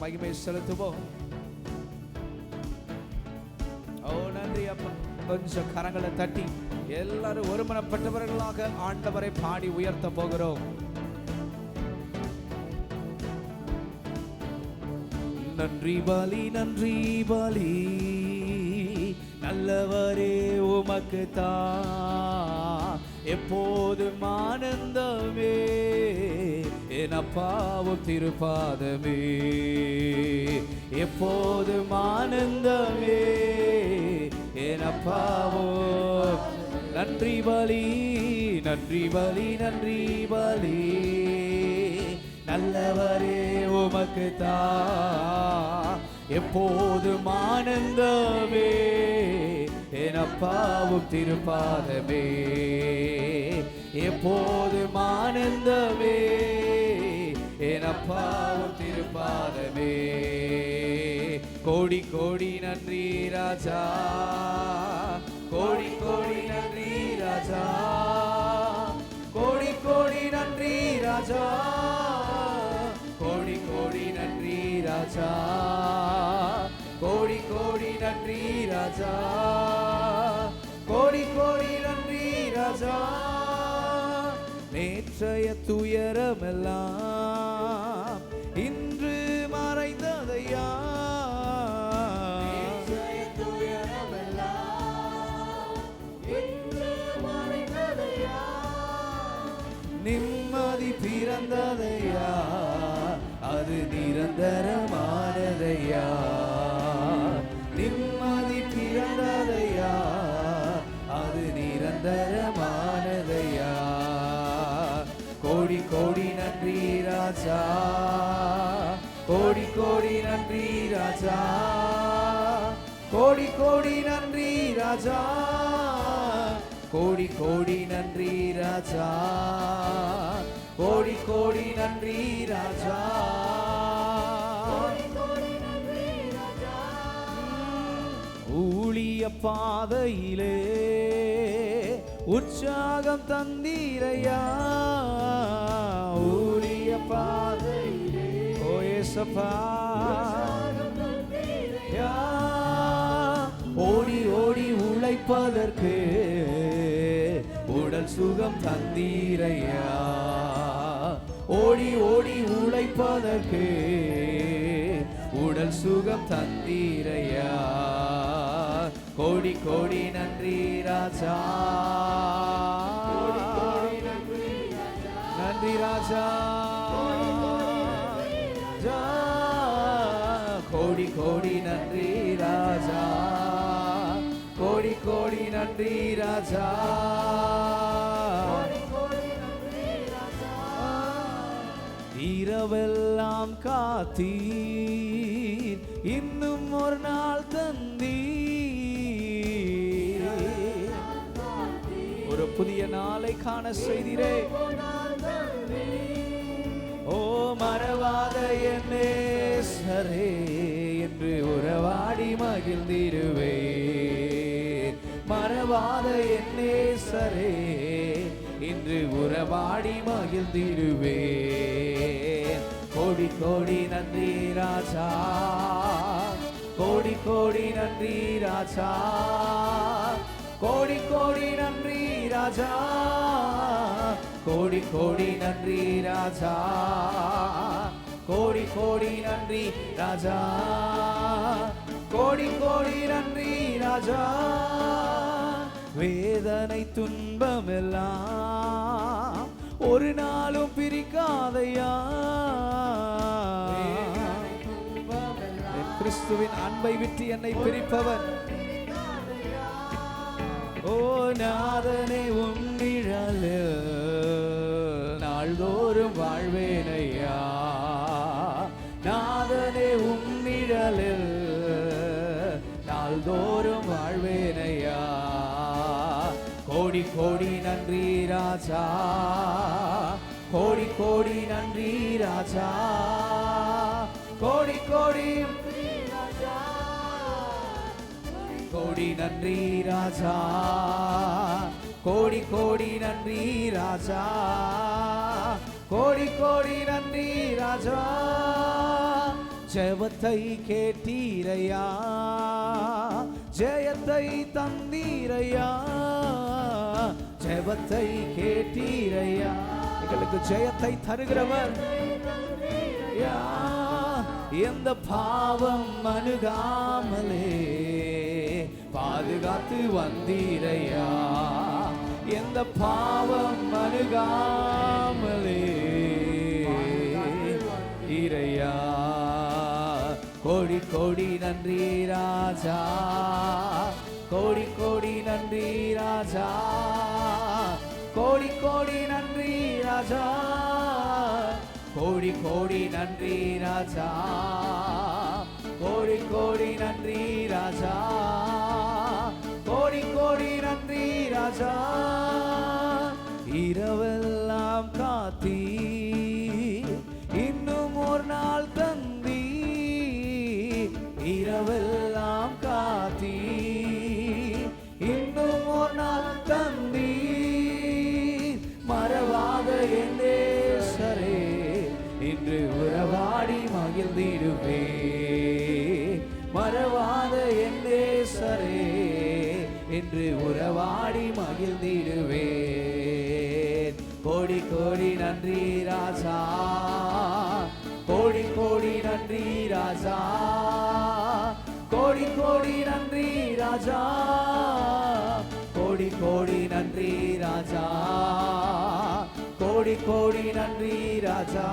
மகிமை செலுத்துவோம். ஓ நன்றி அப்பா. கொஞ்சம் கரங்களை தட்டி எல்லாரும் ஒருமனப்பட்டவர்களாக ஆண்டவரை பாடி உயர்த்த போகிறோம். நன்றி பலி நன்றி பலி நல்லவரே உமக்கு தான் எப்போதும் ஆனந்தமே என் அப்பாவும் திருப்பாதமே எப்போதும் ஆனந்தமே என் அப்பாவும். நன்றி பலி நன்றி பலி நன்றி பலி நல்லவரே உமக்கு தான் எப்போதும் ஆனந்தமே என் அப்பாவும் திருப்பாதமே எப்போதும் ஆனந்தமே என் அப்பாவும் திருப்பாதமே. கோடி கோடி நன்றி ராஜா கோடி கோடி நன்றி ராஜா கோடி கோடி நன்றி ராஜா கோடி கோடி நன்றி ராஜா கோடி கோடி நன்றி ராஜா கோடி கோடி நன்றி ராஜா. நேற்றைய துயரமெல்லாம் இன்று மறைந்ததையா நிம்மதி பிறந்ததையா அது நிரந்தரமானதையா நிம்மதி பிறந்ததையா அது நிரந்தரமானதையா. கோடி கோடி நன்றி ராஜா கோடி கோடி நன்றி ராஜா கோடி கோடி நன்றி ராஜா கோடி கோடி நன்றி ராஜா கோடி கோடி நன்றி ராஜா. ஊழிய பாதையிலே உற்சாகம் தந்தீரையா ஊழிய பாதையிலே ஓ ஏசப்பா ஓடி ஓடி உழைப்பதற்கு உடல் சுகம் தந்தீரையா ஓடி ஓடி உழைப்பதற்கு உடல் சுகம் தந்தீரையா. கோடி கோடி நன்றி ராஜா நன்றி ராஜா கோடி கோடி நன்றி ராஜா கோடி கோடி நன்றி ராஜா. இரவெல்லாம் காத்தீர் இன்னும் ஒரு நாள் தந்தீர் ஒரு புதிய நாளை காண செய்தீரே ஓ மறவாத என்னே சரே என்று உறவாடி மகிழ்ந்திருவே மறவாத என்னே சரே இன்று உறவாடி மகிழ்ந்திருவே. கோடி கோடி நன்றி ராஜா கோடி கோடி நன்றி ராஜா கோடி கோடி நன்றி ராஜா கோடி கோடி நன்றி ராஜா கோடி கோடி நன்றி ராஜா கோடி கோடி நன்றி ராஜா. வேதனை துன்பமெல்லாம் ஒரு நாளும் பிரிக்காதையா கிறிஸ்துவின் அன்பை விட்டு என்னை பிரிப்பவர் ஓ நாதனே உன்னிழலில் நாள்தோறும் வாழ்வேனையா நாதனே உன்னிழலில் நாள்தோறும் வாழ்வேனையா. கோடி கோடி நன்றி ராஜா கோடி கோடி நன்றி ராஜா கோடி கோடி கோடி நன்றி ராஜா கோடி கோடி நன்றி ராஜா கோடி கோடி நன்றி ராஜா. ஜெபத்தை கேட்டீரையா, ஜெயத்தை தந்தீரையா, ஜெபத்தை கேட்டீரையா. எங்களுக்கு ஜெயத்தை தருகிறவர், எந்த பாவம் அணுகாமலே பாதுகாத்து வந்தீரையா, எந்த பாவம் அணுகாமலே இறையா. கோடி கோடி நன்றி ராஜா, கோடி கோடி நன்றி ராஜா, கோடி கோடி நன்றி ராஜா, கோடி கோடி நன்றி ராஜா, கோடி கோடி நன்றி ராஜா, கோடி கோடி நன்றி ராஜா. இரவெல்லாம் காத்தீ, இன்னும் ஒரு நாள் தந்தீ, இரவெல்லாம் காத்தீ, இன்னும் ஒரு நாள் தந்தீ. மறவாத என் நேசரே, இன்று உறவாடி மகிழ்ந்திடுவே, மறவாத என் நேசரே, இன்று உறவாடி மகிழ்ந்திடுவே. கோடி கோடி நன்றி ராஜா, கோடி கோடி நன்றி ராஜா, கோடி கோடி நன்றி ராஜா, கோடி கோடி நன்றி ராஜா, கோடி கோடி நன்றி ராஜா.